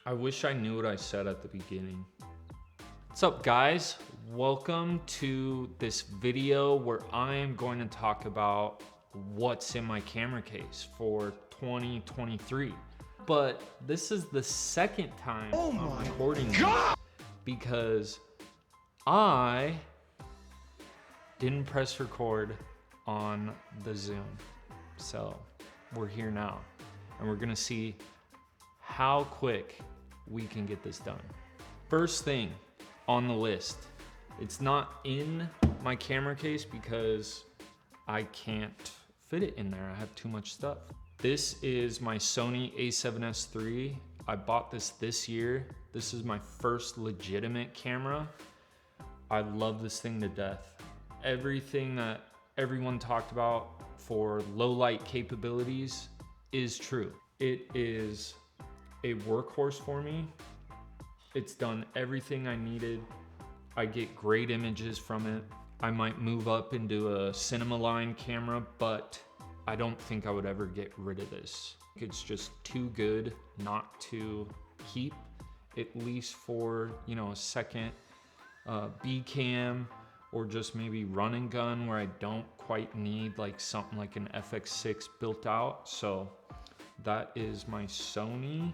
I wish I knew what I said at the beginning. What's up, guys? Welcome to this video where I am going to talk about what's in my camera case for 2023. But this is the second time I'm recording this because I didn't press record on the Zoom. So we're here now and we're gonna see how quick we can get this done. First thing on the list, it's not in my camera case because I can't fit it in there. I have too much stuff. This is my Sony a7S III. I bought this year. This is my first legitimate camera. I love this thing to death. Everything that everyone talked about for low light capabilities is true. It is a workhorse for me. It's done everything I needed. I get great images from it. I might move up into a cinema line camera, but I don't think I would ever get rid of this. It's just too good not to keep, at least for, you know, a second B cam, or just maybe run and gun where I don't quite need like something like an FX6 built out. So that is my Sony.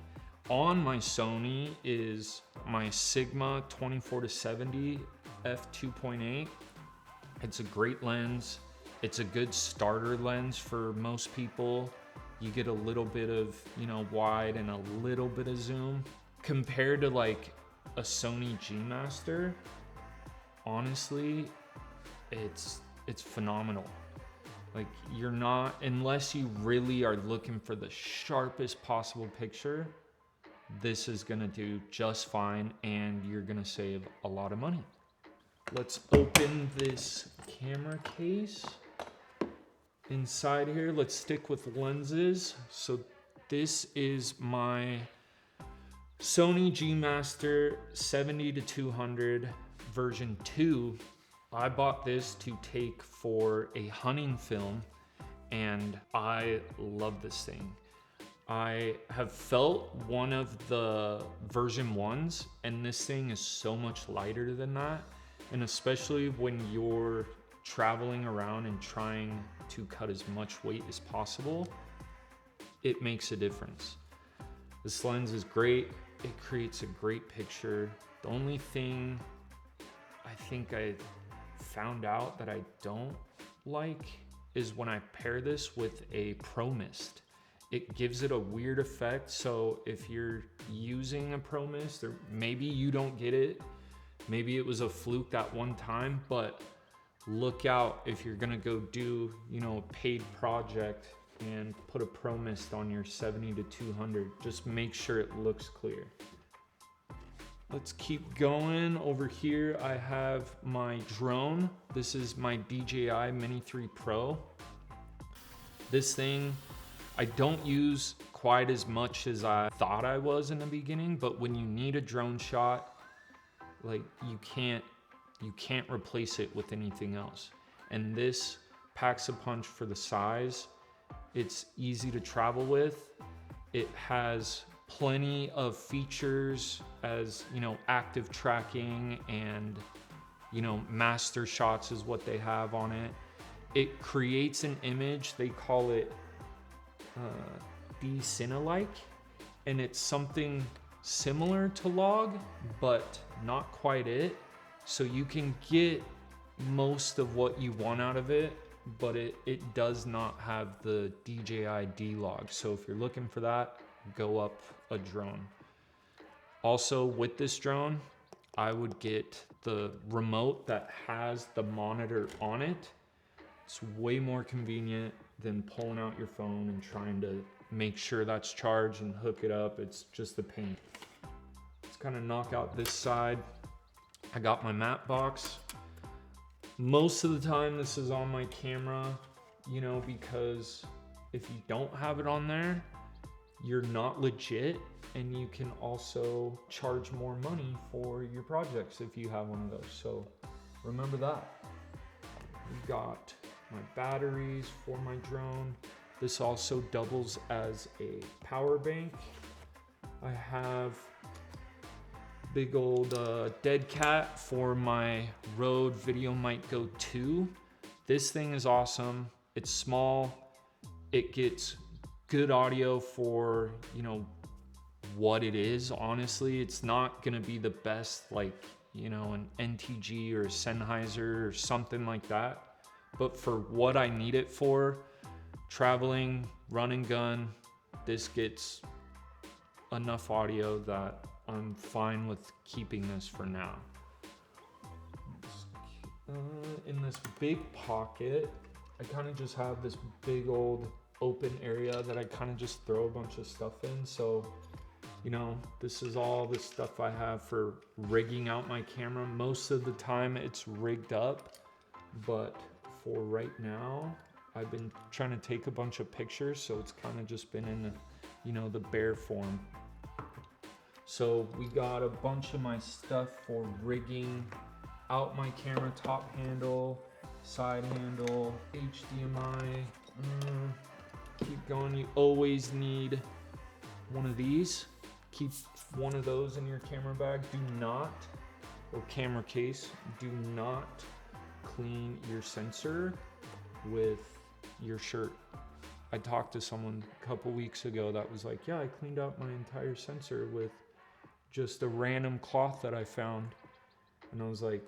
On my Sony is my Sigma 24-70 f2.8. It's a great lens. It's a good starter lens for most people. You get a little bit of, you know, wide and a little bit of zoom. Compared to like a Sony G Master, honestly, it's phenomenal. Like, you're not, unless you really are looking for the sharpest possible picture, this is gonna do just fine and you're gonna save a lot of money. Let's open this camera case. Inside here, let's stick with lenses. So this is my Sony G Master 70-200 version 2. I bought this to take for a hunting film and I love this thing. I have felt one of the version 1s and this thing is so much lighter than that. And especially when you're traveling around and trying to cut as much weight as possible, it makes a difference. This lens is great. It creates a great picture. The only thing I think I found out that I don't like is when I pair this with a Pro Mist. It gives it a weird effect. So if you're using a Pro Mist, or maybe you don't get it, maybe it was a fluke that one time, but look out if you're gonna go do, you know, a paid project and put a Pro Mist on your 70-200. Just make sure it looks clear. Let's keep going. Over here, I have my drone. This is my DJI Mini 3 Pro. This thing, I don't use quite as much as I thought I was in the beginning, but when you need a drone shot, like you can't replace it with anything else. And this packs a punch for the size. It's easy to travel with. It has plenty of features as, you know, active tracking and, you know, master shots is what they have on it. It creates an image, they call it D-Cine-like, and it's something similar to log, but not quite it. So you can get most of what you want out of it, but it does not have the DJI D-Log. So if you're looking for that, go up a drone. Also with this drone, I would get the remote that has the monitor on it. It's way more convenient than pulling out your phone and trying to make sure that's charged and hook it up. It's just a pain. Let's kind of knock out this side. I got my matte box. Most of the time this is on my camera, you know, because if you don't have it on there, you're not legit, and you can also charge more money for your projects if you have one of those. So remember that. We got my batteries for my drone. This also doubles as a power bank. I have big old dead cat for my Rode VideoMic Go 2. This thing is awesome. It's small. It gets good audio for, you know, what it is. Honestly, it's not gonna be the best, like, you know, an NTG or a Sennheiser or something like that. But for what I need it for, traveling, run and gun, this gets enough audio that I'm fine with keeping this for now. In this big pocket, I kind of just have this big old open area that I kind of just throw a bunch of stuff in. So, you know, this is all the stuff I have for rigging out my camera. Most of the time it's rigged up, but for right now, I've been trying to take a bunch of pictures, so it's kind of just been in the, you know, the bare form. So we got a bunch of my stuff for rigging out my camera: top handle, side handle, HDMI. Keep going. You always need one of these. Keep one of those in your camera bag. Do not, or camera case, do not clean your sensor with your shirt. I talked to someone a couple weeks ago that was like, yeah, I cleaned out my entire sensor with just a random cloth that I found. And I was like,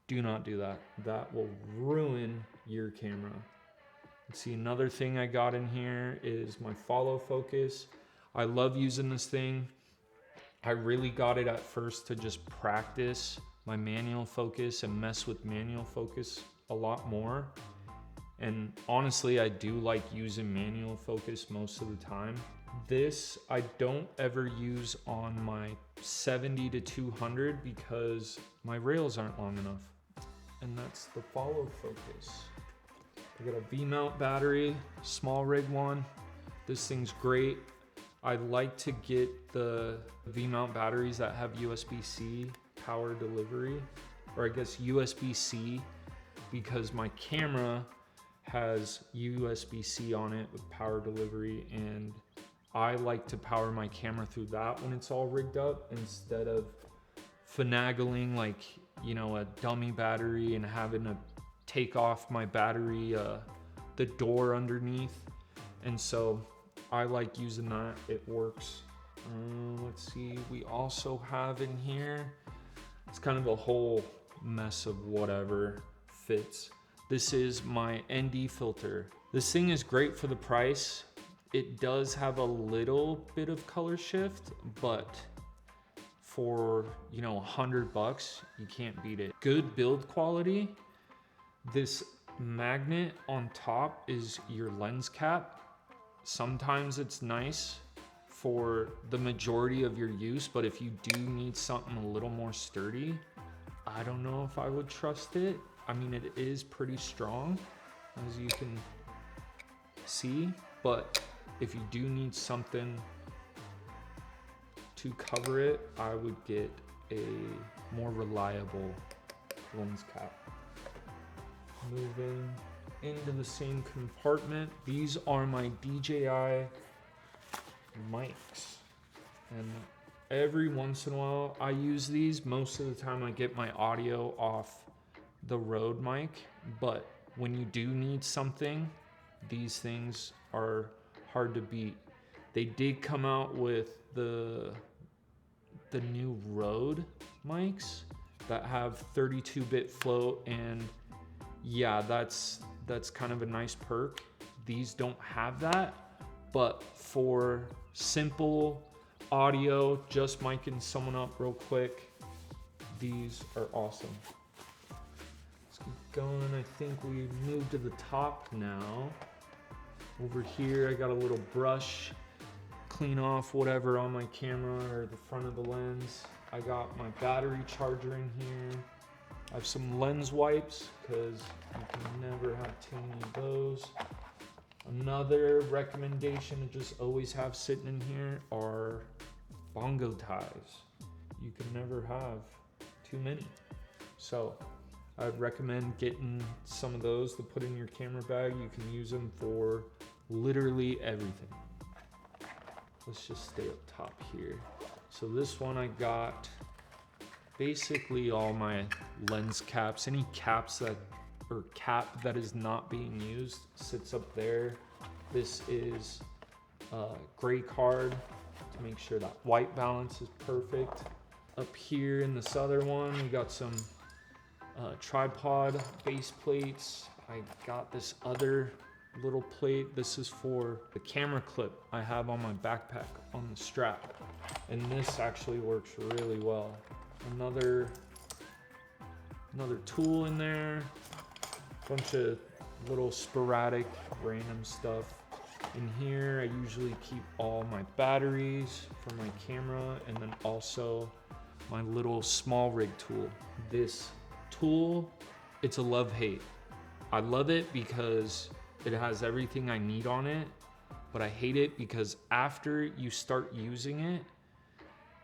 do not do that. That will ruin your camera. Let's see, another thing I got in here is my follow focus. I love using this thing. I really got it at first to just practice my manual focus and mess with manual focus a lot more. And honestly, I do like using manual focus most of the time. This I don't ever use on my 70 to 200 because my rails aren't long enough. And that's the follow focus. I got a V-mount battery, small rig one. This thing's great. I like to get the V-mount batteries that have USB-C power delivery, or I guess USB-C, because my camera has USB-C on it with power delivery, and I like to power my camera through that when it's all rigged up instead of finagling like, you know, a dummy battery and having to take off my battery, the door underneath. And so I like using that. It works. Let's see, we also have in here, it's kind of a whole mess of whatever fits. This is my ND filter. This thing is great for the price. It does have a little bit of color shift, but for, you know, $100, you can't beat it. Good build quality. This magnet on top is your lens cap. Sometimes it's nice for the majority of your use, but if you do need something a little more sturdy, I don't know if I would trust it. I mean, it is pretty strong, as you can see, but if you do need something to cover it, I would get a more reliable lens cap. Moving into the same compartment, these are my DJI mics, and every once in a while I use these. Most of the time I get my audio off the Rode mic, but when you do need something, these things are hard to beat. They did come out with the new Rode mics that have 32-bit float, and yeah, that's kind of a nice perk. These don't have that, but for simple audio, just miking someone up real quick, these are awesome. Let's keep going. I think we moved to the top now. Over here, I got a little brush, clean off whatever on my camera or the front of the lens. I got my battery charger in here. I have some lens wipes because you can never have too many of those. Another recommendation to just always have sitting in here are bongo ties. You can never have too many. So I'd recommend getting some of those to put in your camera bag. You can use them for literally everything. let's just stay up top here. So this one I got basically all my lens caps, any caps that, or cap that is not being used sits up there. This is a gray card to make sure that white balance is perfect. Up here in this other one, we got some tripod base plates. I got this other little plate. This is for the camera clip I have on my backpack on the strap. And this actually works really well. Another tool in there, bunch of little sporadic random stuff. In here, I usually keep all my batteries for my camera, and then also my little small rig tool. This tool, it's a love-hate. I love it because it has everything I need on it, but I hate it because after you start using it,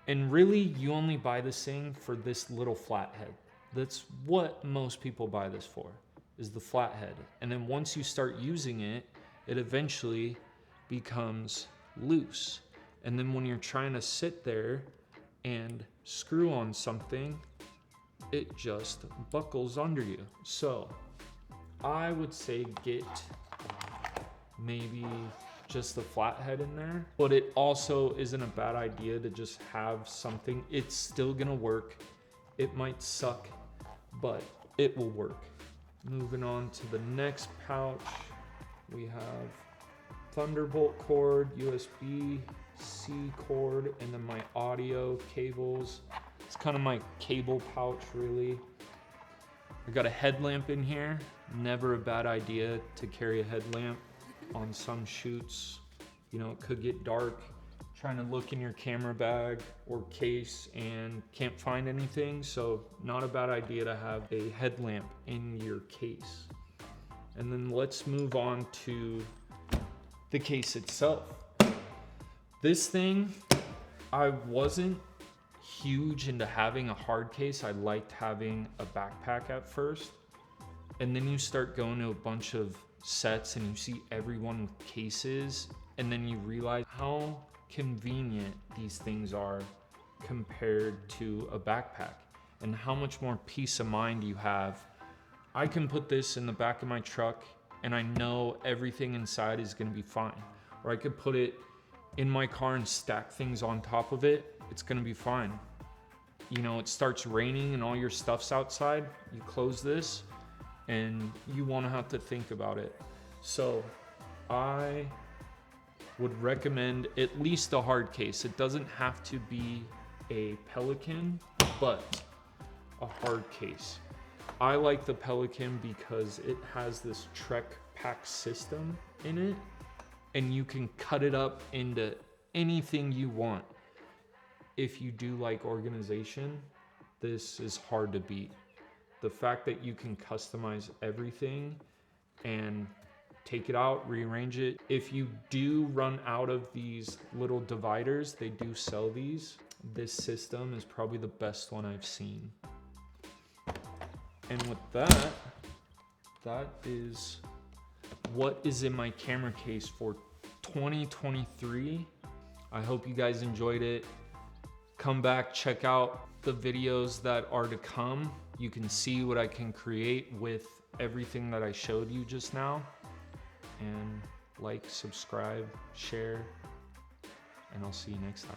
and really you only buy this thing for this little flathead. That's what most people buy this for, is the flathead. And then once you start using it, it eventually becomes loose. And then when you're trying to sit there and screw on something, it just buckles under you. So I would say get maybe just the flathead in there, but it also isn't a bad idea to just have something. It's still gonna work. It might suck, but it will work. Moving on to the next pouch, we have Thunderbolt cord, USB-C cord, and then my audio cables. It's kind of my cable pouch, really. I got a headlamp in here. Never a bad idea to carry a headlamp on some shoots. You know, it could get dark. Trying to look in your camera bag or case and can't find anything, so not a bad idea to have a headlamp in your case. And then let's move on to the case itself. This thing, I wasn't huge into having a hard case. I liked having a backpack at first, and then you start going to a bunch of sets and you see everyone with cases, and then you realize how convenient these things are compared to a backpack and how much more peace of mind you have. I can put this in the back of my truck and I know everything inside is gonna be fine. Or I could put it in my car and stack things on top of it. It's gonna be fine. You know, it starts raining and all your stuff's outside. You close this and you won't have to think about it. So I would recommend at least a hard case. It doesn't have to be a Pelican, but a hard case. I like the Pelican because it has this Trek pack system in it, and you can cut it up into anything you want. If you do like organization, this is hard to beat. The fact that you can customize everything and take it out, rearrange it. If you do run out of these little dividers, they do sell these. This system is probably the best one I've seen. And with that, that is what is in my camera case for 2023. I hope you guys enjoyed it. Come back, check out the videos that are to come. You can see what I can create with everything that I showed you just now. And like, subscribe, share, and I'll see you next time.